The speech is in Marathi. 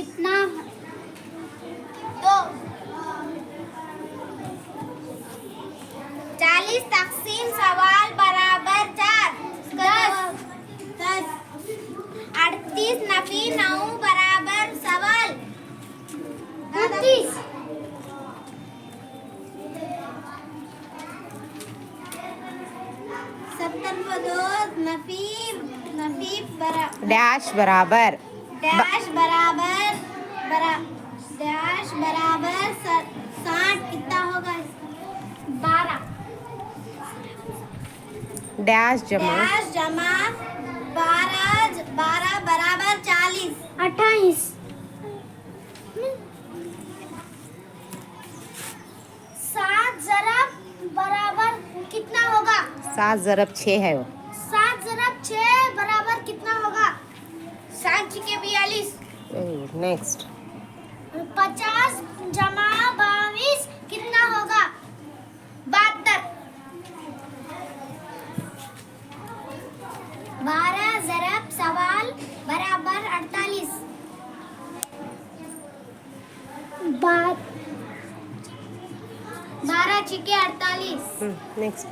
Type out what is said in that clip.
कितना? 2। 40 तकसीम सवाल बराबर 4। 10। 38 नफी 9 बराबर सवाल 29। 72 नफी डैश बराबर डैश बराबर 60 कितना होगा? 12। डैश जमा डैश जमा 12 बराबर 40। 28। 7 ज़रब बराबर कितना होगा? 7 ज़रब 6 है वो। 7 ज़रब 6 बराबर कितना होगा? 7 के 42। नेक्स्ट 50 जमा 22 कितना होगा? 72। 12 ज़रब सवाल बराबर 48। 12 के 48। नेक्स्ट